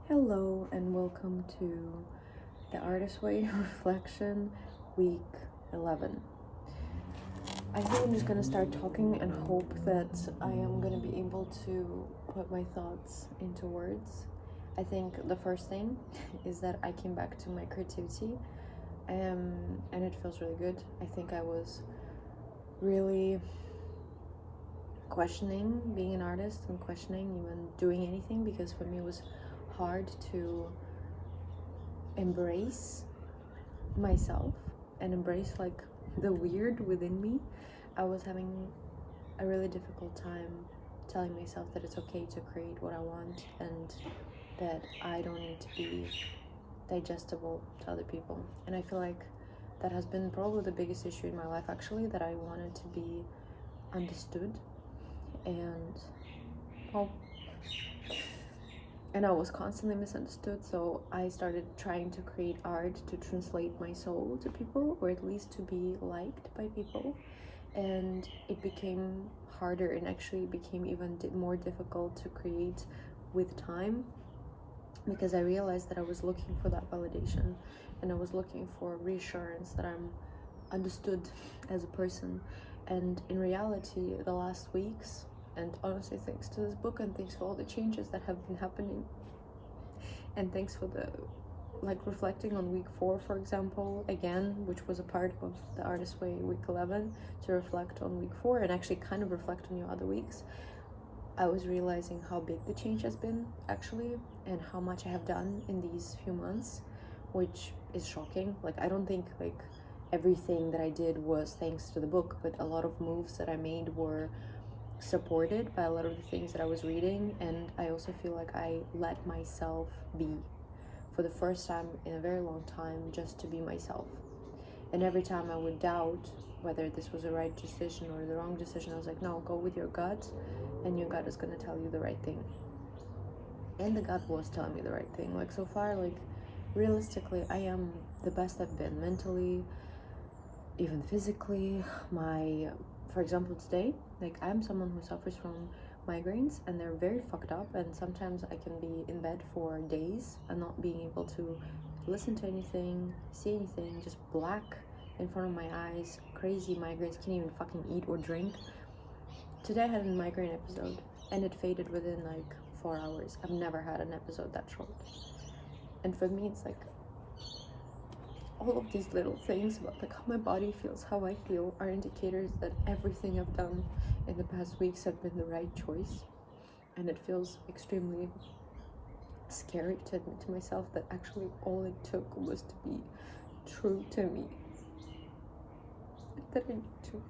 Hello and welcome to the Artist Way Reflection Week 11. I think I'm just gonna start talking and hope that I am gonna be able to put my thoughts into words. I think the first thing is that I came back to my creativity, and it feels really good. I think I was really questioning being an artist and questioning even doing anything, because for me it was hard to embrace myself and embrace like the weird within me. I was having a really difficult time telling myself that it's okay to create what I want and that I don't need to be digestible to other people. And I feel like that has been probably the biggest issue in my life, actually, that I wanted to be understood and I was constantly misunderstood. So I started trying to create art to translate my soul to people, or at least to be liked by people, and it became harder and actually became even more difficult to create with time, because I realized that I was looking for that validation and I was looking for reassurance that I'm understood as a person. And in reality, the last weeks, and honestly thanks to this book and thanks for all the changes that have been happening, and thanks for the reflecting on week 4, for example, again, which was a part of the Artist Way week 11, to reflect on week 4 and actually kind of reflect on your other weeks, I was realizing how big the change has been actually, and how much I have done in these few months, which is shocking. Like, I don't think like everything that I did was thanks to the book, but a lot of moves that I made were supported by a lot of the things that I was reading. And I also feel like I let myself be, for the first time in a very long time, just to be myself. And every time I would doubt whether this was the right decision or the wrong decision, I was like, no, go with your gut, and your gut is going to tell you the right thing. And the gut was telling me the right thing. Like, so far, like, realistically, I am the best I've been mentally, even physically. For example, today, like, I'm someone who suffers from migraines, and they're very fucked up, and sometimes I can be in bed for days and not being able to listen to anything, see anything, just black in front of my eyes, crazy migraines, can't even fucking eat or drink. Today I had a migraine episode and it faded within like 4 hours. I've never had an episode that short. And for me, it's like all of these little things about like how my body feels, how I feel, are indicators that everything I've done in the past weeks have been the right choice. And it feels extremely scary to admit to myself that actually all it took was to be true to me. That I need to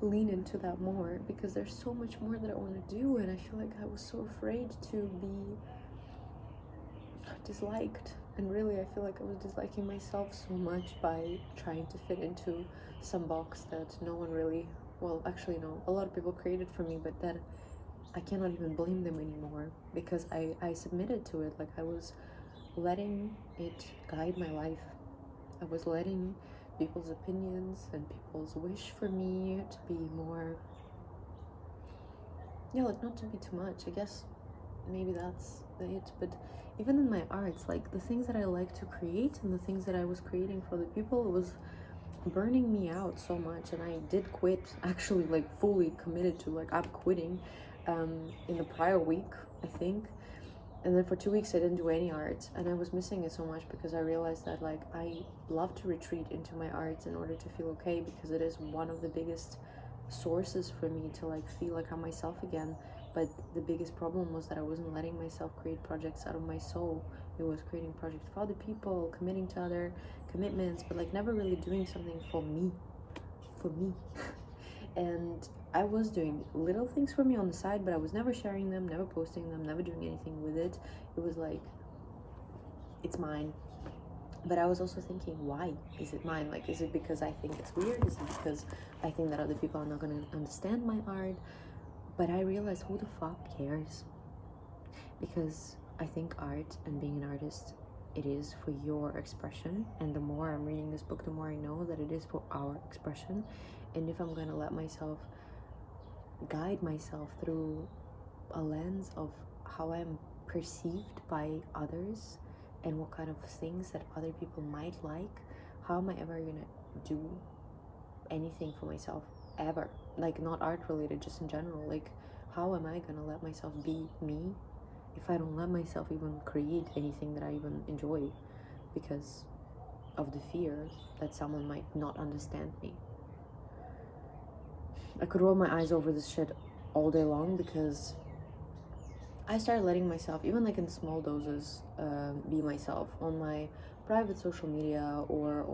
lean into that more, because there's so much more that I want to do, and I feel like I was so afraid to be disliked. And really, I feel like I was disliking myself so much by trying to fit into some box that no one really, well, actually no, a lot of people created for me, but that I cannot even blame them anymore, because I submitted to it. Like, I was letting it guide my life. I was letting people's opinions and people's wish for me to be more, like, not to be too much. I guess maybe that's it. But even in my arts, like, the things that I like to create and the things that I was creating for the people, it was burning me out so much. And I did quit, actually, like, fully committed to, like, I'm quitting in the prior week, I think. And then for 2 weeks I didn't do any art, and I was missing it so much, because I realized that, like, I love to retreat into my art in order to feel okay, because it is one of the biggest sources for me to, like, feel like I'm myself again. But the biggest problem was that I wasn't letting myself create projects out of my soul. It was creating projects for other people, committing to other commitments, but, like, never really doing something for me. And I was doing little things for me on the side, but I was never sharing them, never posting them, never doing anything with it. It was like, it's mine. But I was also thinking, why is it mine? Like, is it because I think it's weird? Is it because I think that other people are not going to understand my art? But I realized, who the fuck cares? Because I think art and being an artist, it is for your expression. And the more I'm reading this book, the more I know that it is for our expression. And if I'm going to let myself guide myself through a lens of how I'm perceived by others and what kind of things that other people might like, how am I ever gonna do anything for myself ever? Like, not art related, just in general. Like, how am I gonna let myself be me if I don't let myself even create anything that I even enjoy because of the fear that someone might not understand me? I could roll my eyes over this shit all day long because I started letting myself, even like in small doses, be myself on my private social media or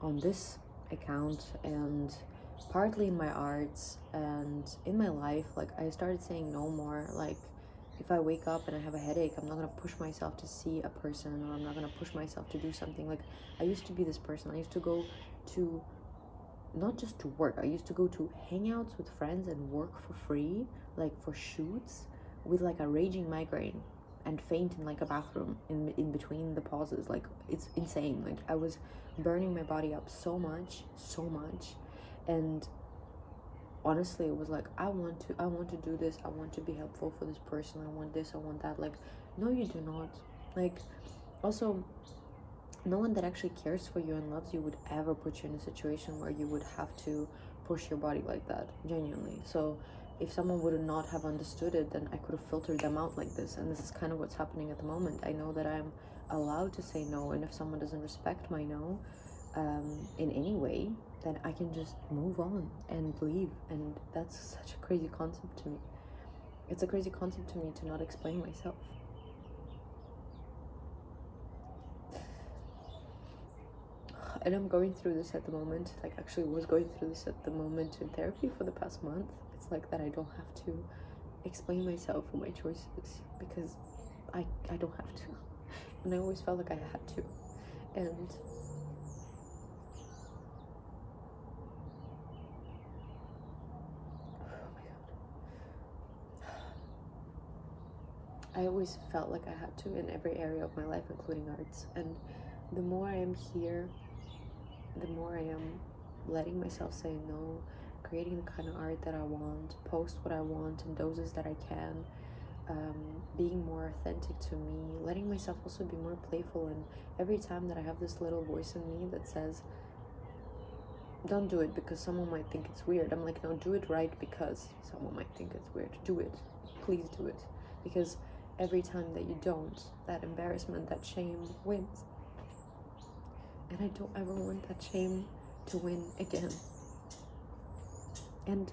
on this account, and partly in my arts and in my life. Like, I started saying no more. Like, if I wake up and I have a headache, I'm not gonna push myself to see a person, or I'm not gonna push myself to do something. Like, I used to be this person. I used to go to, not just to work, I used to go to hangouts with friends and work for free, like for shoots, with like a raging migraine and faint in like a bathroom in between the pauses. Like, it's insane. Like, I was burning my body up so much. And honestly, it was like, I want to do this, I want to be helpful for this person, I want this, I want that. Like, no, you do not. Like, also, no one that actually cares for you and loves you would ever put you in a situation where you would have to push your body like that, genuinely. So if someone would not have understood it, then I could have filtered them out like this. And this is kind of what's happening at the moment. I know that I'm allowed to say no, and if someone doesn't respect my no in any way, then I can just move on and leave. And that's such a crazy concept to me. It's a crazy concept to me to not explain myself. And I'm going through this at the moment. Like, actually was going through this at the moment in therapy for the past month. It's like that I don't have to explain myself for my choices because I don't have to. And I always felt like I had to. And I always felt like I had to in every area of my life, including arts. And the more I am here, the more I am letting myself say no, creating the kind of art that I want, post what I want in doses that I can, being more authentic to me, letting myself also be more playful. And every time that I have this little voice in me that says, don't do it because someone might think it's weird, I'm like, no, do it right because someone might think it's weird. Do it. Please do it. Because every time that you don't, that embarrassment, that shame wins. And I don't ever want that shame to win again. And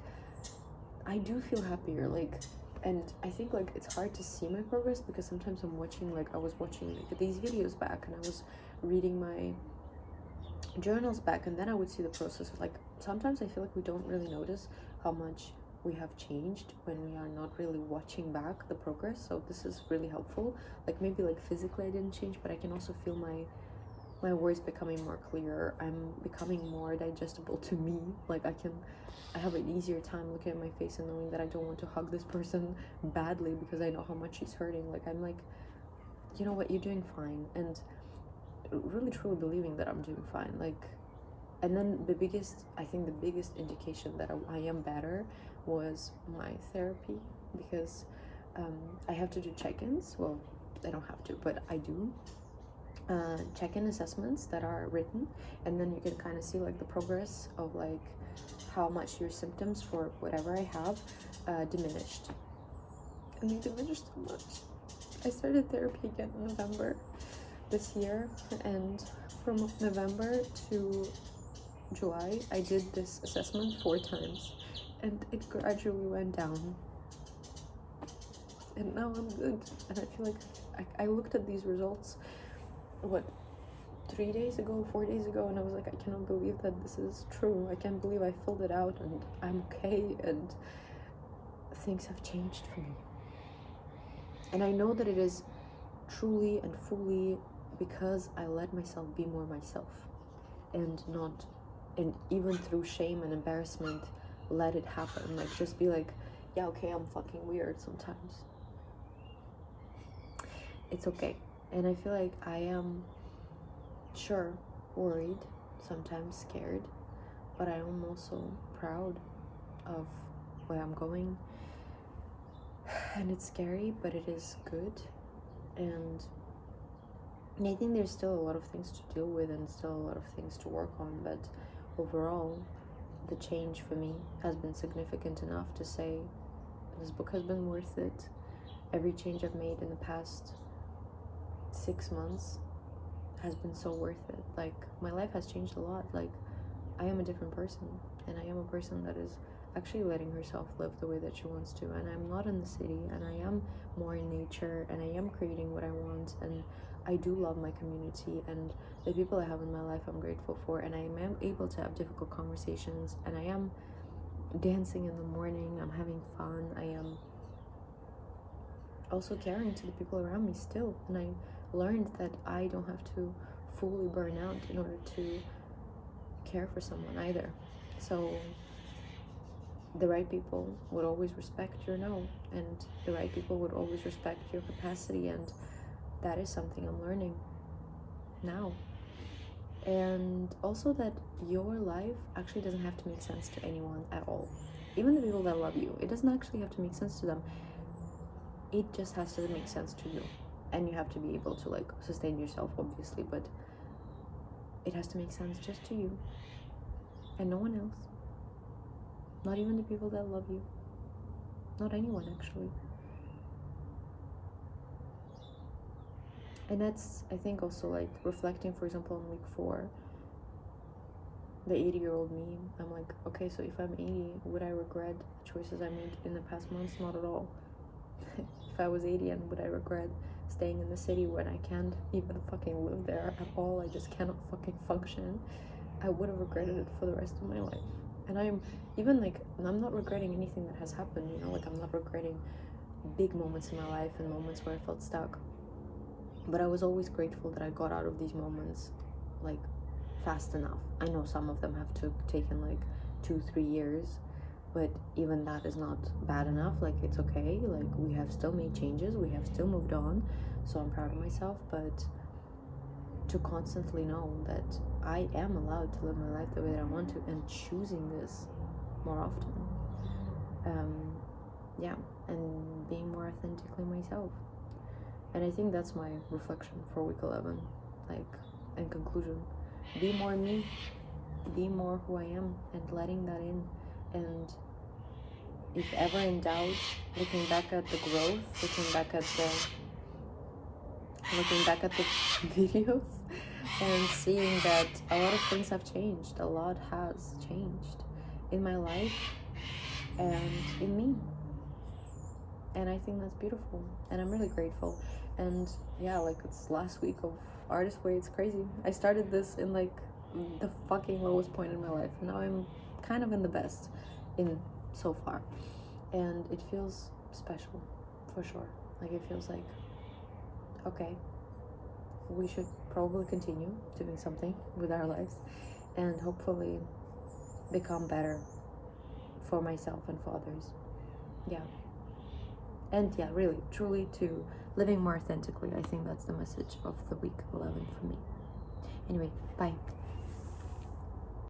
I do feel happier, like, and I think like it's hard to see my progress because sometimes I'm watching, like I was watching like these videos back and I was reading my journals back, and then I would see the process. Like, sometimes I feel like we don't really notice how much we have changed when we are not really watching back the progress. So this is really helpful. Like, maybe like physically I didn't change, but I can also feel my words becoming more clear. I'm becoming more digestible to me. Like, I have an easier time looking at my face and knowing that I don't want to hug this person badly because I know how much she's hurting. Like, I'm like, you know what, you're doing fine. And really truly believing that I'm doing fine. Like, and then the biggest indication that I am better was my therapy, because I have to do check-ins. Well, I don't have to, but I do check-in assessments that are written, and then you can kind of see like the progress of like how much your symptoms for whatever I have diminished. And they diminished so much. I started therapy again in November this year, and from November to July I did this assessment 4 times, and it gradually went down, and now I'm good. And I feel like I looked at these results 3 days ago, 4 days ago, and I was like, I cannot believe that this is true. I can't believe I filled it out and I'm okay, and things have changed for me. And I know that it is truly and fully because I let myself be more myself, and not, and even through shame and embarrassment, let it happen. Like, just be like, yeah, okay, I'm fucking weird sometimes. It's okay. And I feel like I am, sure, worried, sometimes scared, but I am also proud of where I'm going. And it's scary, but it is good. And I think there's still a lot of things to deal with and still a lot of things to work on, but overall, the change for me has been significant enough to say this book has been worth it. Every change I've made in the past 6 months has been so worth it. Like, my life has changed a lot. Like, I am a different person, and I am a person that is actually letting herself live the way that she wants to, and I'm not in the city, and I am more in nature, and I am creating what I want, and I do love my community, and the people I have in my life I'm grateful for, and I am able to have difficult conversations, and I am dancing in the morning, I'm having fun, I am also caring to the people around me still, and I learned that I don't have to fully burn out in order to care for someone either. So the right people would always respect your no, and the right people would always respect your capacity, and that is something I'm learning now. And also that your life actually doesn't have to make sense to anyone at all. Even the people that love you, it doesn't actually have to make sense to them. It just has to make sense to you, and you have to be able to like sustain yourself, obviously, but it has to make sense just to you and no one else. Not even the people that love you. Not anyone, actually. And that's, I think, also like reflecting, for example, on week 4, the 80-year-old me. I'm like, okay, so if I'm 80, would I regret the choices I made in the past months? Not at all. If I was 80, and would I regret staying in the city when I can't even fucking live there at all? I just cannot fucking function. I would have regretted it for the rest of my life. And I'm even like, I'm not regretting anything that has happened, you know, like I'm not regretting big moments in my life and moments where I felt stuck. But I was always grateful that I got out of these moments like fast enough. I know some of them have taken like 2-3 years, but even that is not bad enough. Like, it's okay. Like, we have still made changes, we have still moved on, so I'm proud of myself. But to constantly know that I am allowed to live my life the way that I want to, and choosing this more often, yeah, and being more authentically myself. And I think that's my reflection for week 11. Like, in conclusion, be more me, be more who I am, and letting that in. And if ever in doubt, looking back at the growth, looking back at the videos, and seeing that a lot of things have changed. A lot has changed in my life and in me. And I think that's beautiful, and I'm really grateful. And yeah, like, it's last week of Artist Way. It's crazy. I started this in like the fucking lowest point in my life. Now I'm kind of in the best in so far, and it feels special for sure. Like, it feels like, okay, we should probably continue doing something with our lives and hopefully become better for myself and for others. Yeah. And yeah, really, truly, to living more authentically. I think that's the message of the week 11 for me. Anyway, bye.